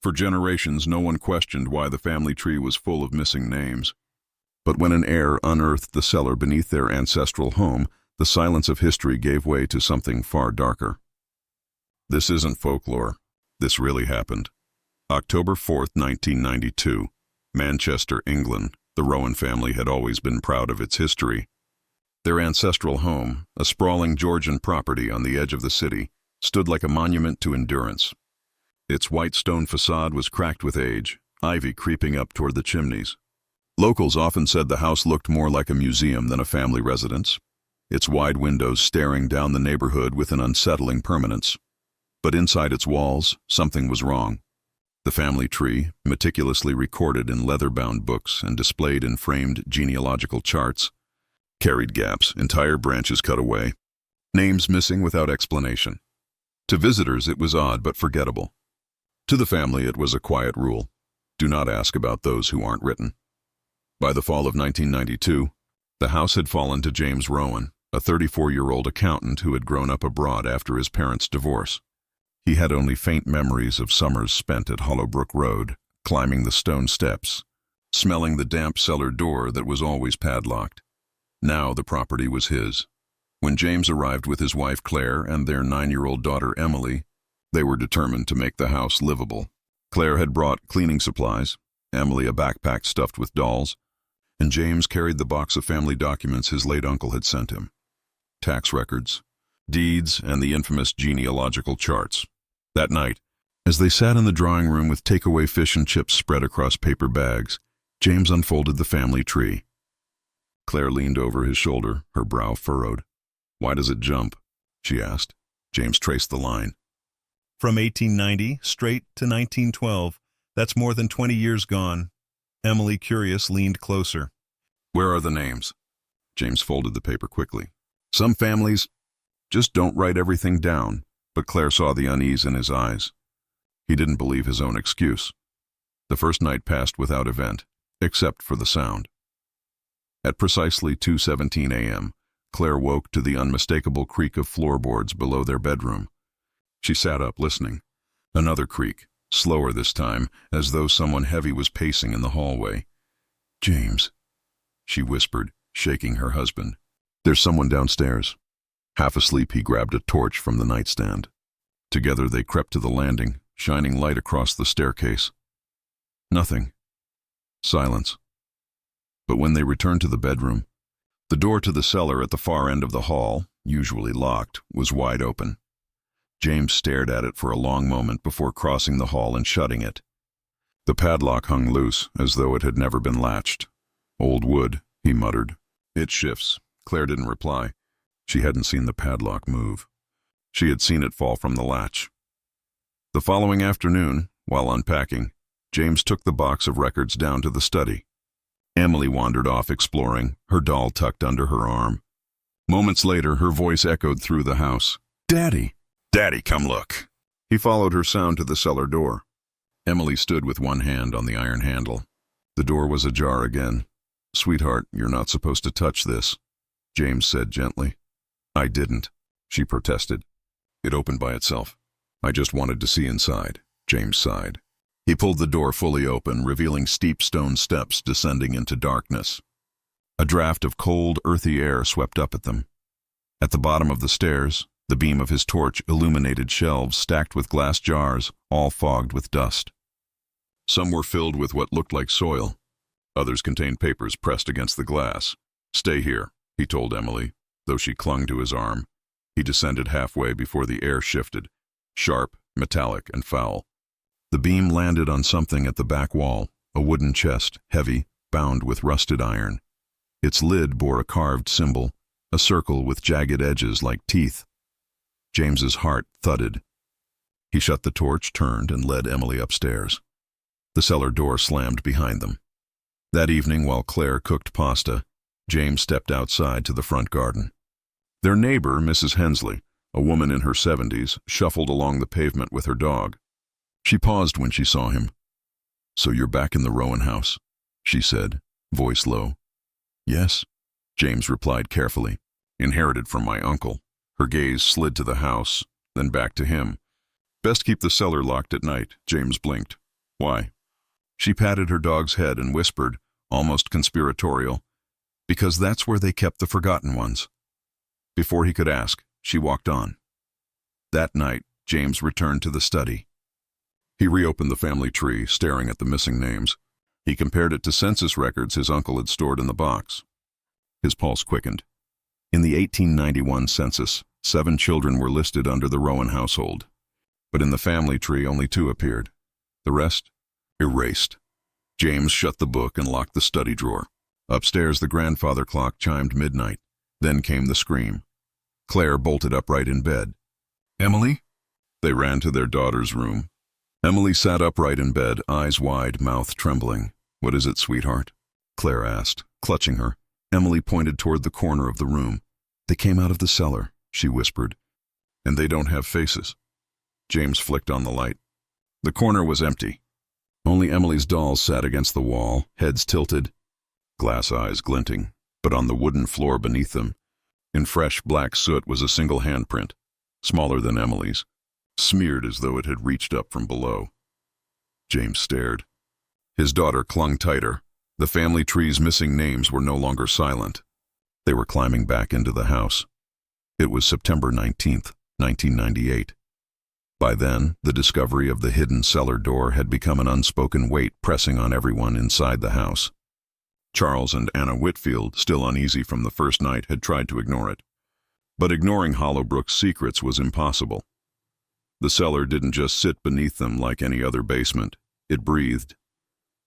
For generations, no one questioned why the family tree was full of missing names. But when an heir unearthed the cellar beneath their ancestral home, the silence of history gave way to something far darker. This isn't folklore. This really happened. October 4th, 1992. Manchester, England. The Rowan family had always been proud of its history. Their ancestral home, a sprawling Georgian property on the edge of the city, stood like a monument to endurance. Its white stone facade was cracked with age, ivy creeping up toward the chimneys. Locals often said the house looked more like a museum than a family residence, its wide windows staring down the neighborhood with an unsettling permanence. But inside its walls, something was wrong. The family tree, meticulously recorded in leather-bound books and displayed in framed genealogical charts, carried gaps, entire branches cut away, names missing without explanation. To visitors, it was odd but forgettable. To the family, it was a quiet rule: do not ask about those who aren't written. By the fall of 1992, the house had fallen to James Rowan, a 34-year-old accountant who had grown up abroad after his parents' divorce. He had only faint memories of summers spent at Hollowbrook Road, climbing the stone steps, smelling the damp cellar door that was always padlocked. Now the property was his. When James arrived with his wife Claire and their 9-year-old daughter Emily, they were determined to make the house livable. Claire had brought cleaning supplies, Emily a backpack stuffed with dolls, and James carried the box of family documents his late uncle had sent him. Tax records, deeds, and the infamous genealogical charts. That night, as they sat in the drawing room with takeaway fish and chips spread across paper bags, James unfolded the family tree. Claire leaned over his shoulder, her brow furrowed. "Why does it jump?" she asked. James traced the line. "From 1890 straight to 1912. That's more than 20 years gone." Emily, curious, leaned closer. "Where are the names?" James folded the paper quickly. "Some families just don't write everything down," but Claire saw the unease in his eyes. He didn't believe his own excuse. The first night passed without event, except for the sound. At precisely 2:17 a.m., Claire woke to the unmistakable creak of floorboards below their bedroom. She sat up, listening. Another creak, slower this time, as though someone heavy was pacing in the hallway. "James," she whispered, shaking her husband. "There's someone downstairs." Half asleep, he grabbed a torch from the nightstand. Together they crept to the landing, shining light across the staircase. Nothing. Silence. But when they returned to the bedroom, the door to the cellar at the far end of the hall, usually locked, was wide open. James stared at it for a long moment before crossing the hall and shutting it. The padlock hung loose, as though it had never been latched. "Old wood," he muttered. "It shifts." Claire didn't reply. She hadn't seen the padlock move. She had seen it fall from the latch. The following afternoon, while unpacking, James took the box of records down to the study. Emily wandered off exploring, her doll tucked under her arm. Moments later, her voice echoed through the house. "Daddy! Daddy, come look!" He followed her sound to the cellar door. Emily stood with one hand on the iron handle. The door was ajar again. "Sweetheart, you're not supposed to touch this," James said gently. "I didn't," she protested. "It opened by itself. I just wanted to see inside," James sighed. He pulled the door fully open, revealing steep stone steps descending into darkness. A draft of cold, earthy air swept up at them. At the bottom of the stairs, the beam of his torch illuminated shelves stacked with glass jars, all fogged with dust. Some were filled with what looked like soil. Others contained papers pressed against the glass. "Stay here," he told Emily, though she clung to his arm. He descended halfway before the air shifted, sharp, metallic, and foul. The beam landed on something at the back wall, a wooden chest, heavy, bound with rusted iron. Its lid bore a carved symbol, a circle with jagged edges like teeth. James's heart thudded. He shut the torch, turned, and led Emily upstairs. The cellar door slammed behind them. That evening, while Claire cooked pasta, James stepped outside to the front garden. Their neighbor, Mrs. Hensley, a woman in her 70s, shuffled along the pavement with her dog. She paused when she saw him. "So you're back in the Rowan house," she said, voice low. "Yes," James replied carefully. "Inherited from my uncle." Her gaze slid to the house, then back to him. "Best keep the cellar locked at night," James blinked. Why? She patted her dog's head and whispered, almost conspiratorial, because that's where they kept the forgotten ones. Before he could ask, she walked on. That night, James returned to the study. He reopened the family tree, staring at the missing names. He compared it to census records his uncle had stored in the box. His pulse quickened. In the 1891 census, 7 children were listed under the Rowan household. But in the family tree, only 2 appeared. The rest, erased. James shut the book and locked the study drawer. Upstairs, the grandfather clock chimed midnight. Then came the scream. Claire bolted upright in bed. "Emily?" They ran to their daughter's room. Emily sat upright in bed, eyes wide, mouth trembling. "What is it, sweetheart?" Claire asked, clutching her. Emily pointed toward the corner of the room. "They came out of the cellar," she whispered. "And they don't have faces." James flicked on the light. The corner was empty. Only Emily's dolls sat against the wall, heads tilted, glass eyes glinting. But on the wooden floor beneath them, in fresh black soot, was a single handprint, smaller than Emily's, smeared as though it had reached up from below. James stared. His daughter clung tighter. The family tree's missing names were no longer silent. They were climbing back into the house. It was September 19th, 1998. By then, the discovery of the hidden cellar door had become an unspoken weight pressing on everyone inside the house. Charles and Anna Whitfield, still uneasy from the first night, had tried to ignore it. But ignoring Hollowbrook's secrets was impossible. The cellar didn't just sit beneath them like any other basement. It breathed.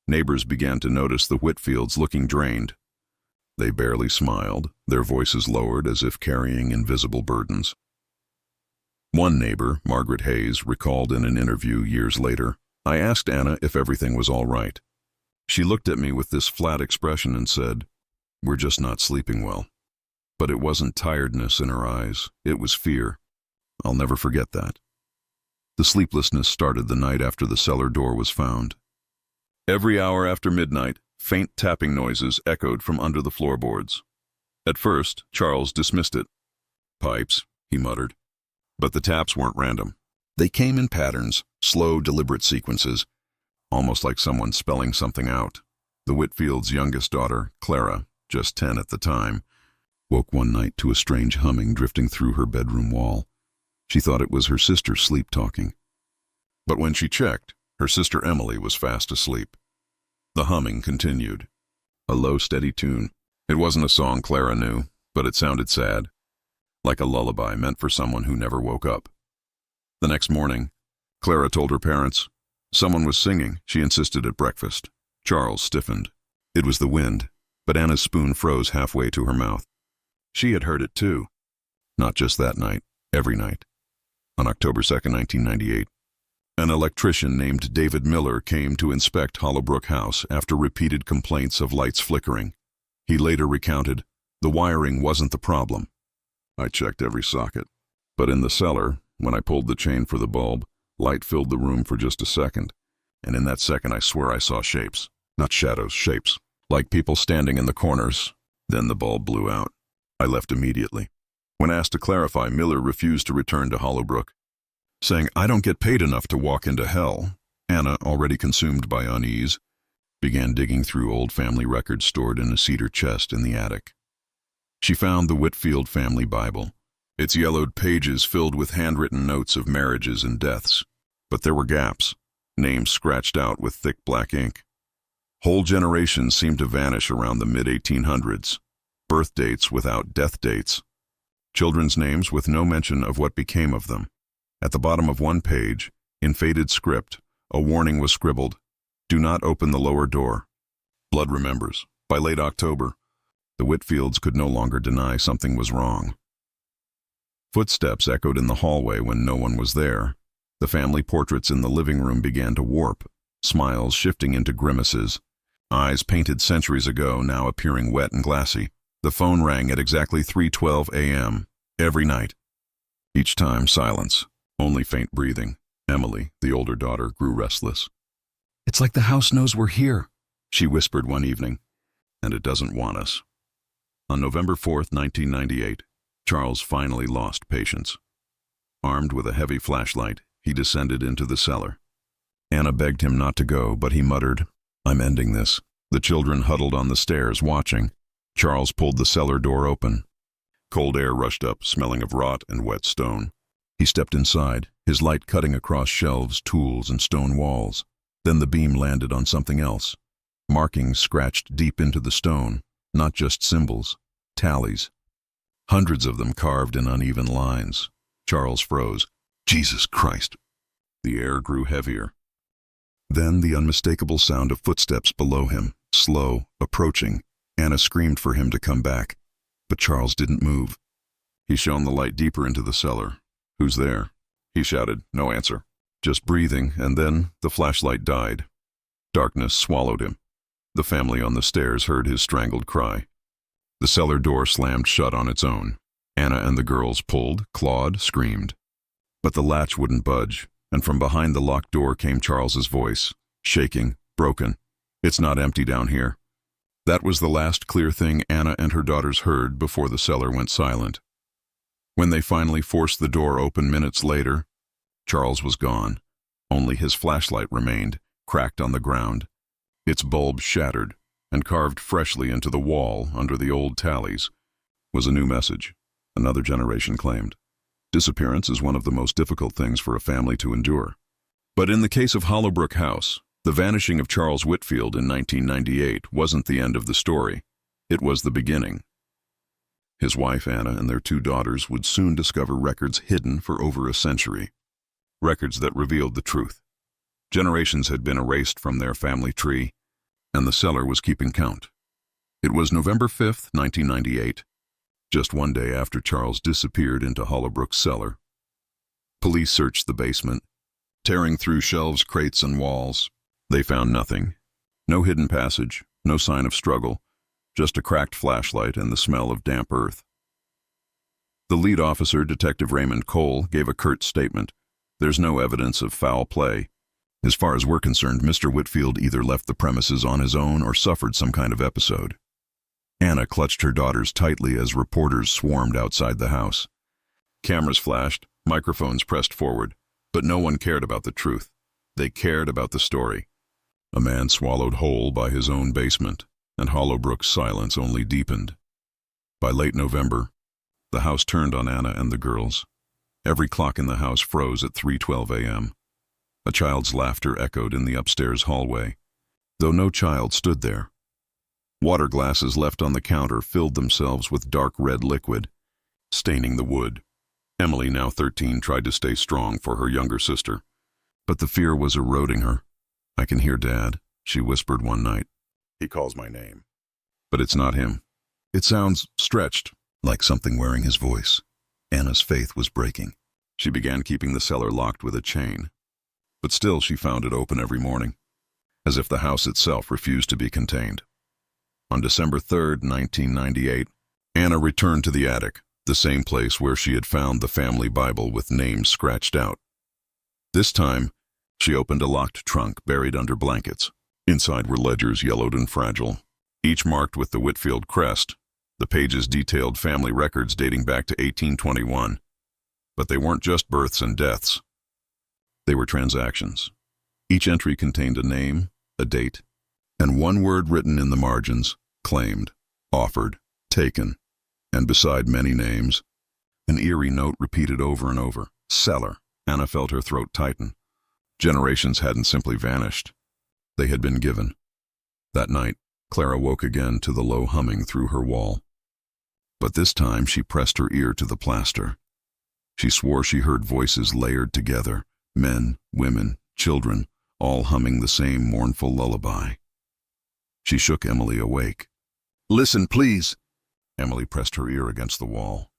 Neighbors began to notice the Whitfields looking drained. They barely smiled, their voices lowered as if carrying invisible burdens. One neighbor, Margaret Hayes, recalled in an interview years later, "I asked Anna if everything was all right. She looked at me with this flat expression and said, 'We're just not sleeping well.' But it wasn't tiredness in her eyes, it was fear. I'll never forget that." The sleeplessness started the night after the cellar door was found. Every hour after midnight, faint tapping noises echoed from under the floorboards. At first, Charles dismissed it. "Pipes," he muttered. But the taps weren't random. They came in patterns, slow, deliberate sequences, almost like someone spelling something out. The Whitfields' youngest daughter, Clara, just 10 at the time, woke one night to a strange humming drifting through her bedroom wall. She thought it was her sister sleep-talking. But when she checked, her sister Emily was fast asleep. The humming continued. A low, steady tune. It wasn't a song Clara knew, but it sounded sad, like a lullaby meant for someone who never woke up. The next morning, Clara told her parents. Someone was singing, she insisted at breakfast. Charles stiffened. It was the wind, but Anna's spoon froze halfway to her mouth. She had heard it too. Not just that night, every night. On October 2nd, 1998, an electrician named David Miller came to inspect Hollowbrook House after repeated complaints of lights flickering. He later recounted, "The wiring wasn't the problem. I checked every socket. But in the cellar, when I pulled the chain for the bulb, light filled the room for just a second, and in that second I swear I saw shapes. Not shadows, shapes. Like people standing in the corners. Then the bulb blew out. I left immediately." When asked to clarify, Miller refused to return to Hollowbrook, saying, "I don't get paid enough to walk into hell." Anna, already consumed by unease, began digging through old family records stored in a cedar chest in the attic. She found the Whitfield family Bible, its yellowed pages filled with handwritten notes of marriages and deaths. But there were gaps, names scratched out with thick black ink. Whole generations seemed to vanish around the mid-1800s, birth dates without death dates, children's names with no mention of what became of them. At the bottom of one page, in faded script, a warning was scribbled, "Do not open the lower door." Blood remembers. By late October, the Whitfields could no longer deny something was wrong. Footsteps echoed in the hallway when no one was there. The family portraits in the living room began to warp, smiles shifting into grimaces, eyes painted centuries ago now appearing wet and glassy. The phone rang at exactly 3:12 a.m. every night. Each time, silence, only faint breathing. Emily, the older daughter, grew restless. "It's like the house knows we're here," she whispered one evening, "and it doesn't want us." On November 4th, 1998, Charles finally lost patience. Armed with a heavy flashlight, he descended into the cellar. Anna begged him not to go, but he muttered, "I'm ending this." The children huddled on the stairs, watching. Charles pulled the cellar door open. Cold air rushed up, smelling of rot and wet stone. He stepped inside, his light cutting across shelves, tools, and stone walls. Then the beam landed on something else. Markings scratched deep into the stone, not just symbols, tallies. Hundreds of them carved in uneven lines. Charles froze. Jesus Christ! The air grew heavier. Then the unmistakable sound of footsteps below him, slow, approaching. Anna screamed for him to come back, but Charles didn't move. He shone the light deeper into the cellar. "Who's there?" he shouted. No answer. Just breathing, and then the flashlight died. Darkness swallowed him. The family on the stairs heard his strangled cry. The cellar door slammed shut on its own. Anna and the girls pulled, clawed, screamed. But the latch wouldn't budge, and from behind the locked door came Charles's voice, shaking, broken. "It's not empty down here." That was the last clear thing Anna and her daughters heard before the cellar went silent. When they finally forced the door open minutes later, Charles was gone. Only his flashlight remained, cracked on the ground. Its bulb shattered, and carved freshly into the wall under the old tallies was a new message. Another generation claimed. Disappearance is one of the most difficult things for a family to endure. But in the case of Hollowbrook House, the vanishing of Charles Whitfield in 1998 wasn't the end of the story. It was the beginning. His wife, Anna, and their 2 daughters would soon discover records hidden for over a century. Records that revealed the truth. Generations had been erased from their family tree, and the cellar was keeping count. It was November 5th, 1998, just one day after Charles disappeared into Hollowbrook's cellar. Police searched the basement, tearing through shelves, crates, and walls. They found nothing. No hidden passage, no sign of struggle, just a cracked flashlight and the smell of damp earth. The lead officer, Detective Raymond Cole, gave a curt statement. "There's no evidence of foul play. As far as we're concerned, Mr. Whitfield either left the premises on his own or suffered some kind of episode." Anna clutched her daughters tightly as reporters swarmed outside the house. Cameras flashed, microphones pressed forward, but no one cared about the truth. They cared about the story. A man swallowed whole by his own basement, and Hollowbrook's silence only deepened. By late November, the house turned on Anna and the girls. Every clock in the house froze at 3:12 a.m. A child's laughter echoed in the upstairs hallway, though no child stood there. Water glasses left on the counter filled themselves with dark red liquid, staining the wood. Emily, now 13, tried to stay strong for her younger sister, but the fear was eroding her. "I can hear Dad," she whispered one night. "He calls my name. But it's not him. It sounds stretched, like something wearing his voice." Anna's faith was breaking. She began keeping the cellar locked with a chain. But still she found it open every morning, as if the house itself refused to be contained. On December 3rd, 1998, Anna returned to the attic, the same place where she had found the family Bible with names scratched out. This time, she opened a locked trunk buried under blankets. Inside were ledgers yellowed and fragile, each marked with the Whitfield crest. The pages detailed family records dating back to 1821. But they weren't just births and deaths. They were transactions. Each entry contained a name, a date, and one word written in the margins: claimed, offered, taken. And beside many names, an eerie note repeated over and over: Cellar. Anna felt her throat tighten. Generations hadn't simply vanished. They had been given. That night, Clara woke again to the low humming through her wall. But this time she pressed her ear to the plaster. She swore she heard voices layered together, men, women, children, all humming the same mournful lullaby. She shook Emily awake. "Listen, please." Emily pressed her ear against the wall.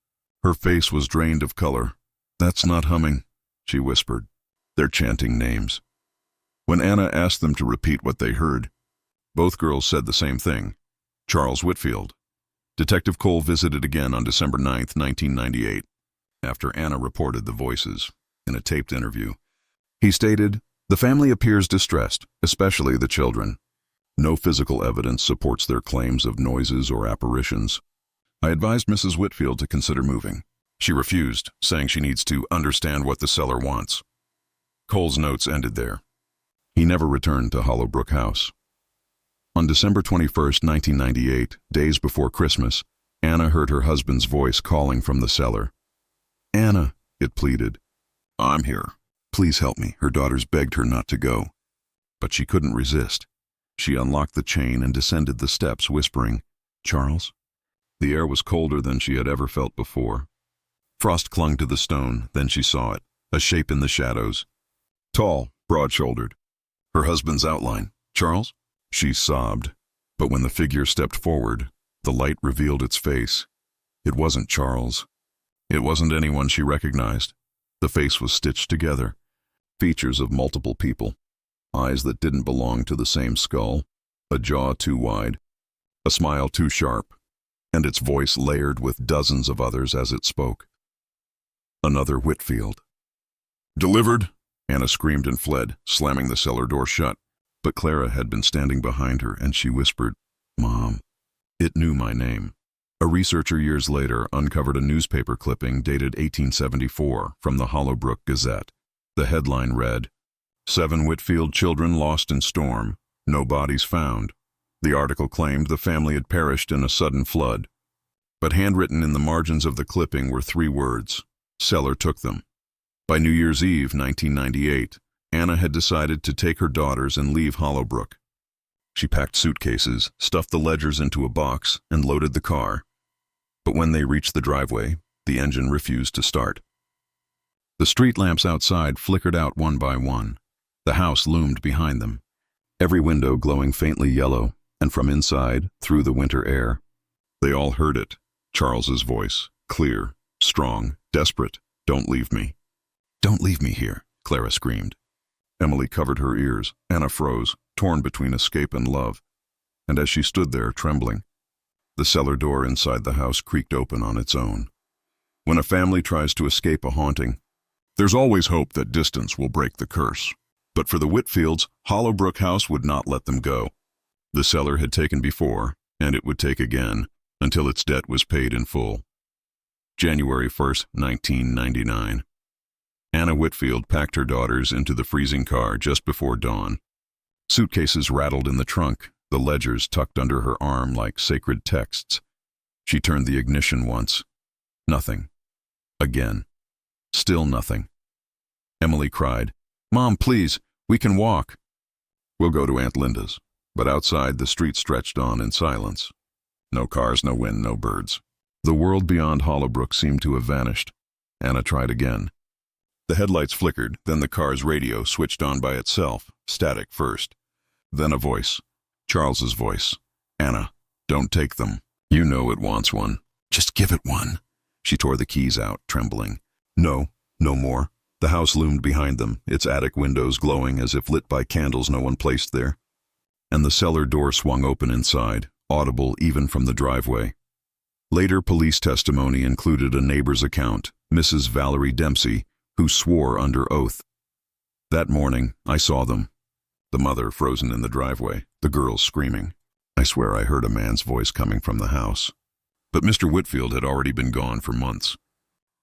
Her face was drained of color. "That's not humming," she whispered. "They're chanting names." When Anna asked them to repeat what they heard, both girls said the same thing: Charles Whitfield. Detective Cole visited again on December 9th, 1998, after Anna reported the voices in a taped interview. He stated, "The family appears distressed, especially the children. No physical evidence supports their claims of noises or apparitions. I advised Mrs. Whitfield to consider moving. She refused, saying she needs to understand what the cellar wants." Cole's notes ended there. He never returned to Hollowbrook House. On December 21st, 1998, days before Christmas, Anna heard her husband's voice calling from the cellar. "Anna," it pleaded. "I'm here. Please help me." Her daughters begged her not to go. But she couldn't resist. She unlocked the chain and descended the steps, whispering, "Charles?" The air was colder than she had ever felt before. Frost clung to the stone, then she saw it, a shape in the shadows. Tall, broad-shouldered. Her husband's outline. "Charles?" She sobbed. But when the figure stepped forward, the light revealed its face. It wasn't Charles. It wasn't anyone she recognized. The face was stitched together. Features of multiple people. Eyes that didn't belong to the same skull. A jaw too wide. A smile too sharp. And its voice layered with dozens of others as it spoke. Another Whitfield. "Delivered!" Anna screamed and fled, slamming the cellar door shut. But Clara had been standing behind her, and she whispered, "Mom." It knew my name. A researcher years later uncovered a newspaper clipping dated 1874 from the Hollowbrook Gazette. The headline read, "7 Whitfield children lost in storm. No bodies found." The article claimed the family had perished in a sudden flood. But handwritten in the margins of the clipping were 3 words, "Cellar took them." By New Year's Eve, 1998, Anna had decided to take her daughters and leave Hollowbrook. She packed suitcases, stuffed the ledgers into a box, and loaded the car. But when they reached the driveway, the engine refused to start. The street lamps outside flickered out one by one. The house loomed behind them, every window glowing faintly yellow, and from inside, through the winter air. They all heard it, Charles's voice, clear, strong, desperate. "Don't leave me." "Don't leave me here," Clara screamed. Emily covered her ears. Anna froze, torn between escape and love. And as she stood there, trembling, the cellar door inside the house creaked open on its own. When a family tries to escape a haunting, there's always hope that distance will break the curse. But for the Whitfields, Hollowbrook House would not let them go. The cellar had taken before, and it would take again, until its debt was paid in full. January 1st, 1999. Anna Whitfield packed her daughters into the freezing car just before dawn. Suitcases rattled in the trunk, the ledgers tucked under her arm like sacred texts. She turned the ignition once. Nothing. Again. Still nothing. Emily cried, "Mom, please, we can walk." "We'll go to Aunt Linda's." But outside, the street stretched on in silence. No cars, no wind, no birds. The world beyond Hollowbrook seemed to have vanished. Anna tried again. The headlights flickered, then the car's radio switched on by itself, static first. Then a voice. Charles's voice. "Anna, don't take them. You know it wants one. Just give it one." She tore the keys out, trembling. No, no more. The house loomed behind them, its attic windows glowing as if lit by candles no one placed there. And the cellar door swung open inside, audible even from the driveway. Later police testimony included a neighbor's account, Mrs. Valerie Dempsey, who swore under oath. "That morning, I saw them. The mother frozen in the driveway, the girls screaming. I swear I heard a man's voice coming from the house." But Mr. Whitfield had already been gone for months.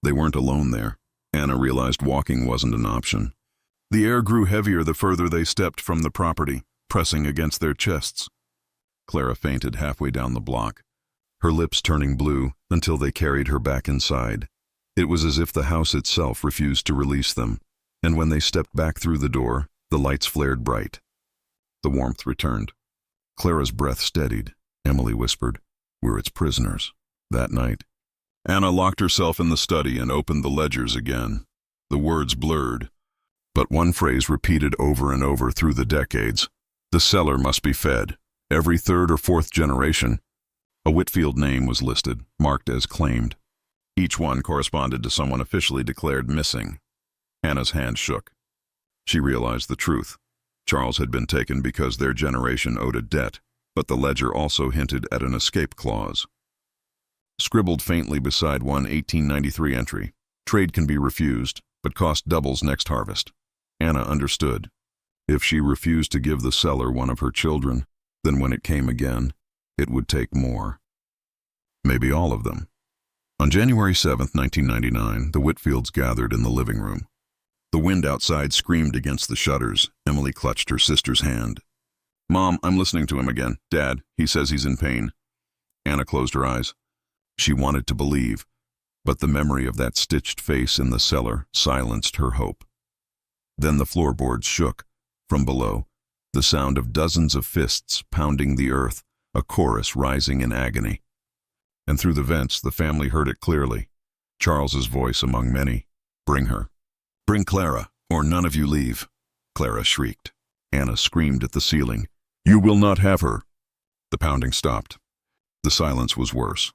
They weren't alone there. Anna realized walking wasn't an option. The air grew heavier the further they stepped from the property, pressing against their chests. Clara fainted halfway down the block, her lips turning blue until they carried her back inside. It was as if the house itself refused to release them, and when they stepped back through the door, the lights flared bright. The warmth returned. Clara's breath steadied. Emily whispered, "We're its prisoners." That night, Anna locked herself in the study and opened the ledgers again. The words blurred, but one phrase repeated over and over through the decades. The cellar must be fed. Every 3rd or 4th generation. A Whitfield name was listed, marked as claimed. Each one corresponded to someone officially declared missing. Anna's hand shook. She realized the truth. Charles had been taken because their generation owed a debt, but the ledger also hinted at an escape clause. Scribbled faintly beside one 1893 entry, "Trade can be refused, but cost doubles next harvest." Anna understood. If she refused to give the cellar one of her children, then when it came again, it would take more. Maybe all of them. On January 7th, 1999, the Whitfields gathered in the living room. The wind outside screamed against the shutters. Emily clutched her sister's hand. "Mom, I'm listening to him again. Dad, he says he's in pain." Anna closed her eyes. She wanted to believe, but the memory of that stitched face in the cellar silenced her hope. Then the floorboards shook. From below, the sound of dozens of fists pounding the earth, a chorus rising in agony. And through the vents, the family heard it clearly. Charles's voice among many. "Bring her. Bring Clara, or none of you leave." Clara shrieked. Anna screamed at the ceiling. "You will not have her." The pounding stopped. The silence was worse.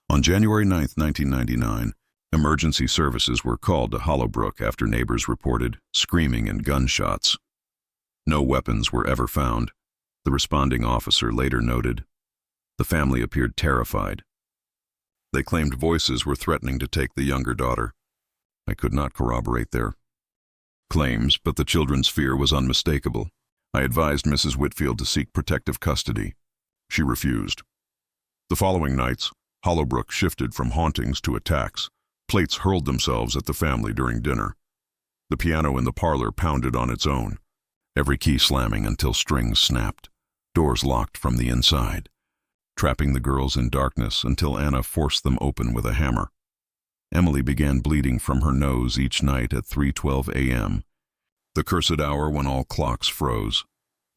On January 9, 1999, emergency services were called to Hollowbrook after neighbors reported screaming and gunshots. No weapons were ever found. The responding officer later noted. The family appeared terrified. They claimed voices were threatening to take the younger daughter. I could not corroborate their claims, but the children's fear was unmistakable. I advised Mrs. Whitfield to seek protective custody. She refused. The following nights, Hollowbrook shifted from hauntings to attacks. Plates hurled themselves at the family during dinner. The piano in the parlor pounded on its own, every key slamming until strings snapped, doors locked from the inside, trapping the girls in darkness until Anna forced them open with a hammer. Emily began bleeding from her nose each night at 3:12 a.m., the cursed hour when all clocks froze.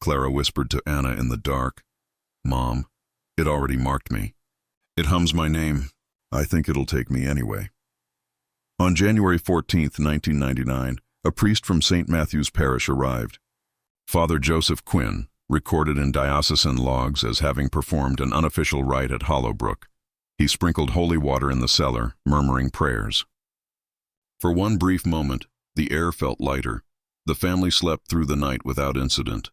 Clara whispered to Anna in the dark, "Mom, it already marked me. It hums my name. I think it'll take me anyway." On January 14, 1999, a priest from St. Matthew's Parish arrived. Father Joseph Quinn, recorded in diocesan logs as having performed an unofficial rite at Hollowbrook. He sprinkled holy water in the cellar, murmuring prayers. For one brief moment, the air felt lighter. The family slept through the night without incident.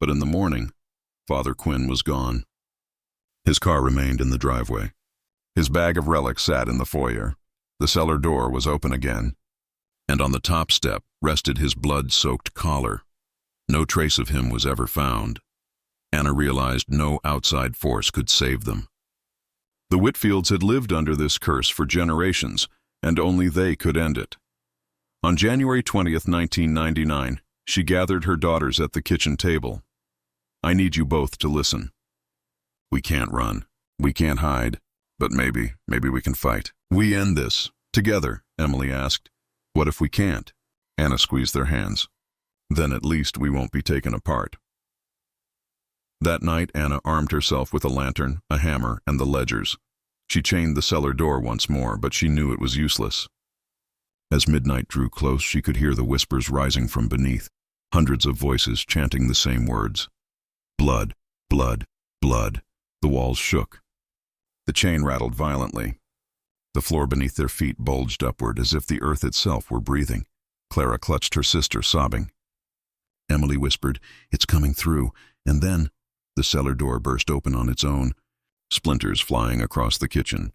But in the morning, Father Quinn was gone. His car remained in the driveway. His bag of relics sat in the foyer. The cellar door was open again, and on the top step rested his blood-soaked collar. No trace of him was ever found. Anna realized no outside force could save them. The Whitfields had lived under this curse for generations, and only they could end it. On January 20, 1999, she gathered her daughters at the kitchen table. "I need you both to listen. We can't run. We can't hide. But maybe we can fight. We end this. Together," Emily asked. "What if we can't?" Anna squeezed their hands. "Then at least we won't be taken apart." That night, Anna armed herself with a lantern, a hammer, and the ledgers. She chained the cellar door once more, but she knew it was useless. As midnight drew close, she could hear the whispers rising from beneath, hundreds of voices chanting the same words. Blood, blood, blood. The walls shook. The chain rattled violently. The floor beneath their feet bulged upward as if the earth itself were breathing. Clara clutched her sister, sobbing. Emily whispered, "It's coming through," and then the cellar door burst open on its own, splinters flying across the kitchen.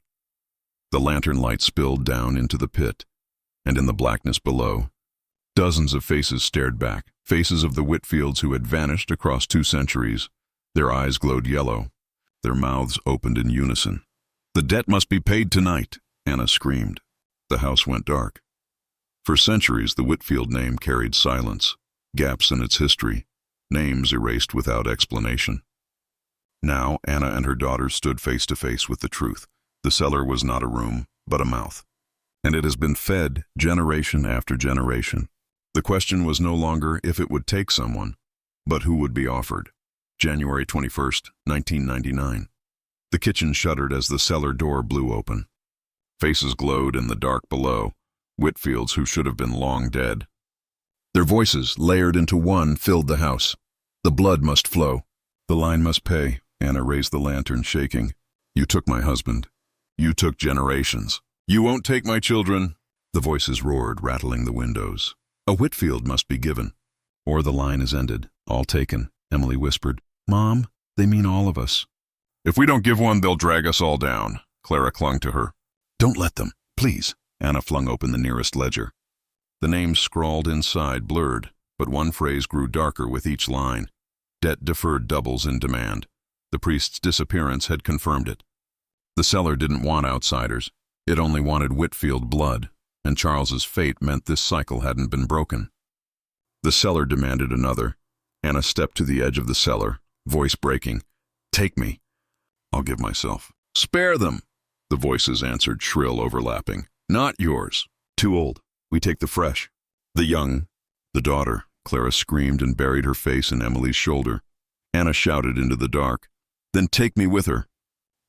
The lantern light spilled down into the pit, and in the blackness below, dozens of faces stared back, faces of the Whitfields who had vanished across 2 centuries. Their eyes glowed yellow. Their mouths opened in unison. "The debt must be paid tonight," Anna screamed. The house went dark. For centuries, the Whitfield name carried silence, gaps in its history, names erased without explanation. Now, Anna and her daughters stood face to face with the truth. The cellar was not a room, but a mouth. And it has been fed generation after generation. The question was no longer if it would take someone, but who would be offered. January 21, 1999. The kitchen shuddered as the cellar door blew open. Faces glowed in the dark below, Whitfields who should have been long dead. Their voices, layered into one, filled the house. The blood must flow. The line must pay. Anna raised the lantern, shaking. "You took my husband. You took generations. You won't take my children." The voices roared, rattling the windows. "A Whitfield must be given, or the line is ended, all taken," Emily whispered. "Mom, they mean all of us." "If we don't give one, they'll drag us all down." Clara clung to her. "Don't let them, please." Anna flung open the nearest ledger. The names scrawled inside blurred, but one phrase grew darker with each line. Debt deferred doubles in demand. The priest's disappearance had confirmed it. The cellar didn't want outsiders. It only wanted Whitfield blood. and Charles's fate meant this cycle hadn't been broken. The cellar demanded another. Anna stepped to the edge of the cellar, voice breaking. "Take me. I'll give myself." "Spare them," the voices answered, shrill, overlapping. "Not yours. Too old. We take the fresh." "The young." "The daughter." Clara screamed and buried her face in Emily's shoulder. Anna shouted into the dark. "Then take me with her."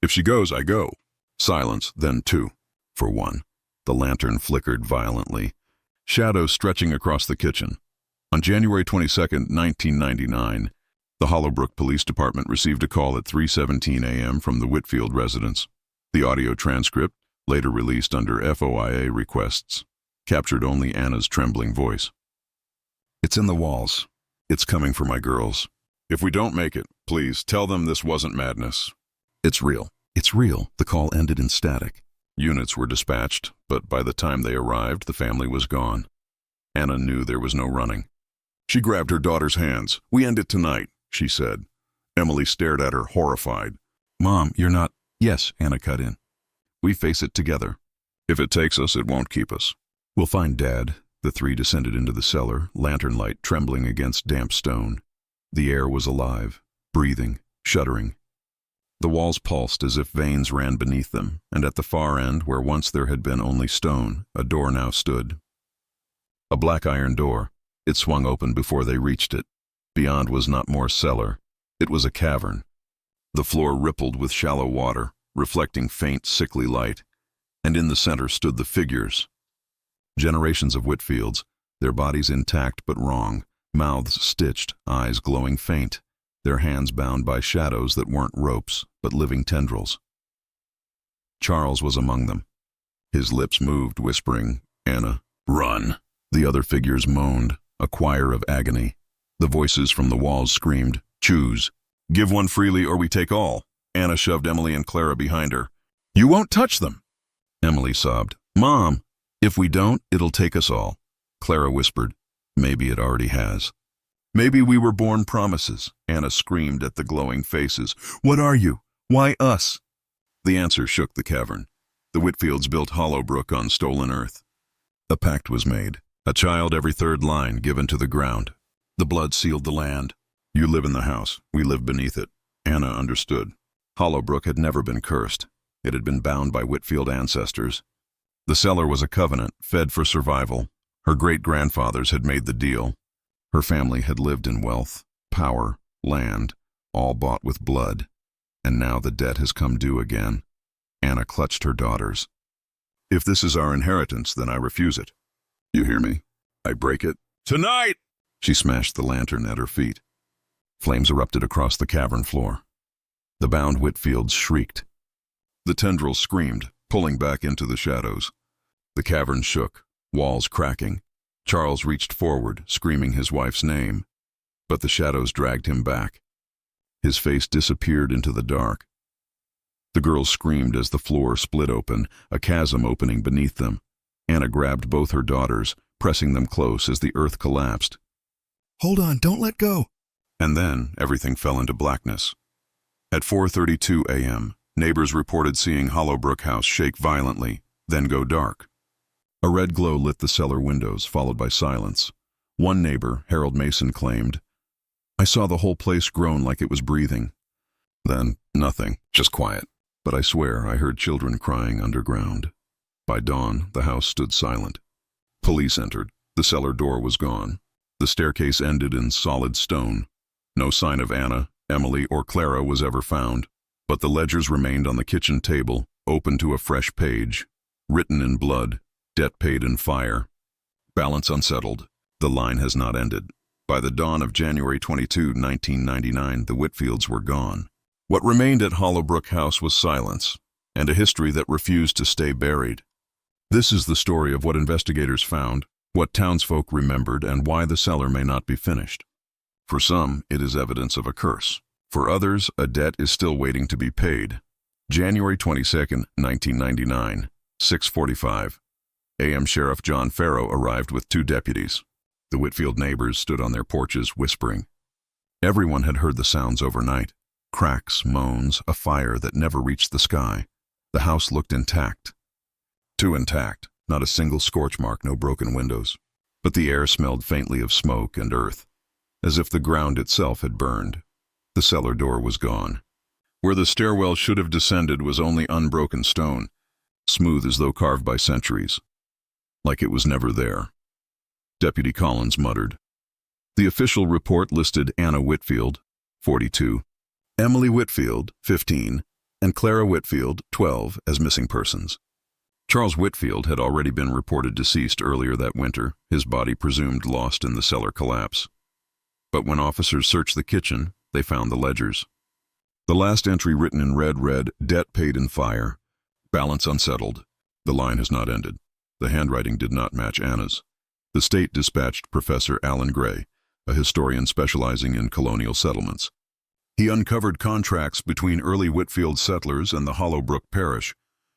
"If she goes, I go." Silence, then two. For one. The lantern flickered violently. Shadows stretching across the kitchen. On January 22, 1999, the Hollowbrook Police Department received a call at 3:17 a.m. from the Whitfield residence. The audio transcript, later released under FOIA requests, captured only Anna's trembling voice. "It's in the walls. It's coming for my girls. If we don't make it, please tell them this wasn't madness. It's real. It's real." The call ended in static. Units were dispatched, but by the time they arrived, the family was gone. Anna knew there was no running. She grabbed her daughter's hands. "We end it tonight," she said. Emily stared at her, horrified. "Mom, you're not—" "Yes," Anna cut in. "We face it together. If it takes us, it won't keep us. We'll find Dad." The three descended into the cellar, lantern light trembling against damp stone. The air was alive, breathing, shuddering. The walls pulsed as if veins ran beneath them, and at the far end, where once there had been only stone, a door now stood. A black iron door. It swung open before they reached it. Beyond was not more cellar. It was a cavern. The floor rippled with shallow water, reflecting faint, sickly light, and in the center stood the figures. Generations of Whitfields, their bodies intact but wrong, mouths stitched, eyes glowing faint, their hands bound by shadows that weren't ropes, but living tendrils. Charles was among them. His lips moved, whispering, "Anna, run." The other figures moaned, a choir of agony. The voices from the walls screamed, "Choose. Give one freely or we take all." Anna shoved Emily and Clara behind her. "You won't touch them." Emily sobbed, "Mom, if we don't, it'll take us all." Clara whispered, "Maybe it already has." "Maybe we were born promises." Anna screamed at the glowing faces. "What are you? Why us?" The answer shook the cavern. The Whitfields built Hollowbrook on stolen earth. A pact was made, a child every third line given to the ground. The blood sealed the land. You live in the house, we live beneath it. Anna understood. Hollowbrook had never been cursed. It had been bound by Whitfield ancestors. The cellar was a covenant, fed for survival. Her great-grandfathers had made the deal. Her family had lived in wealth, power, land, all bought with blood. And now the debt has come due again. Anna clutched her daughters. "If this is our inheritance, then I refuse it. You hear me? I break it. Tonight!" She smashed the lantern at her feet. Flames erupted across the cavern floor. The bound Whitfields shrieked. The tendrils screamed, pulling back into the shadows. The cavern shook, walls cracking. Charles reached forward, screaming his wife's name, but the shadows dragged him back. His face disappeared into the dark. The girls screamed as the floor split open, a chasm opening beneath them. Anna grabbed both her daughters, pressing them close as the earth collapsed. "Hold on, don't let go." And then everything fell into blackness. At 4:32 a.m., neighbors reported seeing Hollowbrook House shake violently, then go dark. A red glow lit the cellar windows, followed by silence. One neighbor, Harold Mason, claimed, "I saw the whole place groan like it was breathing. Then, nothing, just quiet. But I swear I heard children crying underground." By dawn, the house stood silent. Police entered. The cellar door was gone. The staircase ended in solid stone. No sign of Anna, Emily, or Clara was ever found. But the ledgers remained on the kitchen table, open to a fresh page. Written in blood, debt paid in fire. Balance unsettled. The line has not ended. By the dawn of January 22, 1999, the Whitfields were gone. What remained at Hollowbrook House was silence, and a history that refused to stay buried. This is the story of what investigators found, what townsfolk remembered, and why the cellar may not be finished. For some, it is evidence of a curse. For others, a debt is still waiting to be paid. January 22, 1999, 6:45. A.M. Sheriff John Farrow arrived with 2 deputies. The Whitfield neighbors stood on their porches, whispering. Everyone had heard the sounds overnight. Cracks, moans, a fire that never reached the sky. The house looked intact. Too intact. Not a single scorch mark, no broken windows. But the air smelled faintly of smoke and earth, as if the ground itself had burned. The cellar door was gone. Where the stairwell should have descended was only unbroken stone, smooth as though carved by centuries, like it was never there. Deputy Collins muttered. The official report listed Anna Whitfield, 42, Emily Whitfield, 15, and Clara Whitfield, 12, as missing persons. Charles Whitfield had already been reported deceased earlier that winter, his body presumed lost in the cellar collapse. But when officers searched the kitchen, they found the ledgers. The last entry written in red read, "Debt paid in fire. Balance unsettled. The line has not ended." The handwriting did not match Anna's. The state dispatched Professor Alan Gray, a historian specializing in colonial settlements. He uncovered contracts between early Whitfield settlers and the Hollowbrook parish,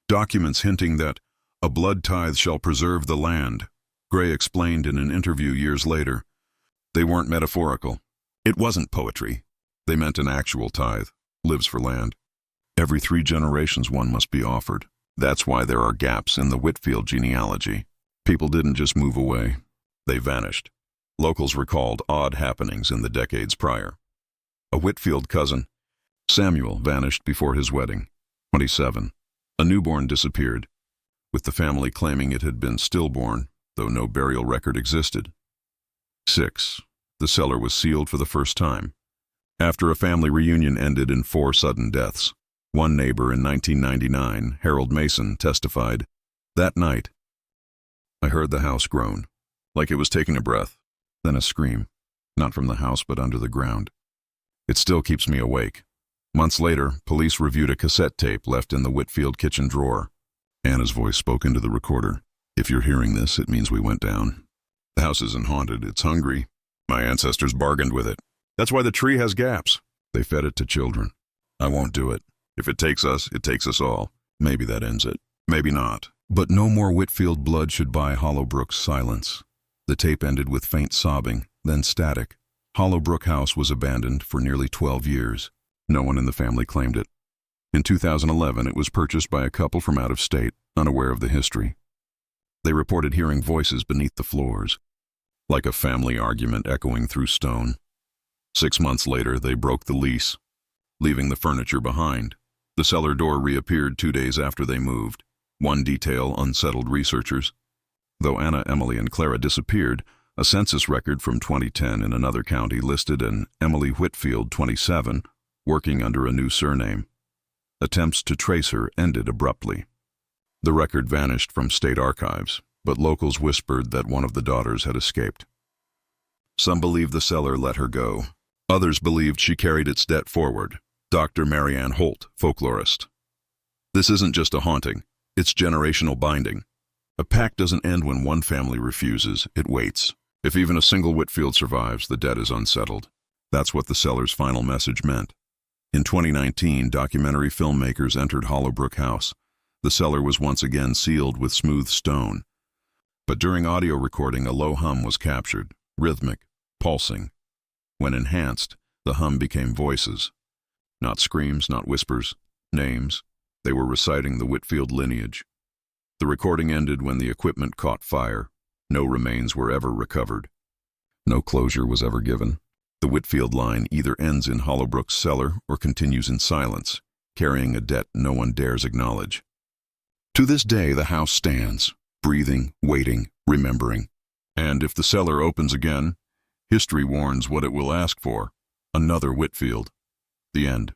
documents hinting that a blood tithe shall preserve the land. Gray explained in an interview years later. They weren't metaphorical. It wasn't poetry. They meant an actual tithe, lives for land. Every 3 generations one must be offered. That's why there are gaps in the Whitfield genealogy. People didn't just move away. They vanished. Locals recalled odd happenings in the decades prior. A Whitfield cousin, Samuel, vanished before his wedding, 27. A newborn disappeared, with the family claiming it had been stillborn, though no burial record existed. 6. The cellar was sealed for the first time, after a family reunion ended in 4 sudden deaths. One neighbor in 1999, Harold Mason, testified, "That night, I heard the house groan, like it was taking a breath, then a scream, not from the house but under the ground. It still keeps me awake." Months later, police reviewed a cassette tape left in the Whitfield kitchen drawer. Anna's voice spoke into the recorder. "If you're hearing this, it means we went down. The house isn't haunted, it's hungry. My ancestors bargained with it. That's why the tree has gaps. They fed it to children. I won't do it. If it takes us all. Maybe that ends it. Maybe not. But no more Whitfield blood should buy Hollowbrook's silence." The tape ended with faint sobbing, then static. Hollowbrook House was abandoned for nearly 12 years. No one in the family claimed it. In 2011, it was purchased by a couple from out of state, unaware of the history. They reported hearing voices beneath the floors, like a family argument echoing through stone. 6 months later, they broke the lease, leaving the furniture behind. The cellar door reappeared 2 days after they moved. One detail unsettled researchers. Though Anna, Emily, and Clara disappeared, a census record from 2010 in another county listed an Emily Whitfield, 27, working under a new surname. Attempts to trace her ended abruptly. The record vanished from state archives, but locals whispered that one of the daughters had escaped. Some believed the cellar let her go. Others believed she carried its debt forward. Dr. Marianne Holt, folklorist. "This isn't just a haunting, it's generational binding. A pact doesn't end when one family refuses, it waits. If even a single Whitfield survives, the debt is unsettled." That's what the cellar's final message meant. In 2019, documentary filmmakers entered Hollowbrook House. The cellar was once again sealed with smooth stone. But during audio recording, a low hum was captured, rhythmic, pulsing. When enhanced, the hum became voices. Not screams, not whispers, names. They were reciting the Whitfield lineage. The recording ended when the equipment caught fire. No remains were ever recovered. No closure was ever given. The Whitfield line either ends in Hollowbrook's cellar or continues in silence, carrying a debt no one dares acknowledge. To this day, the house stands, breathing, waiting, remembering. And if the cellar opens again, history warns what it will ask for: another Whitfield. The end.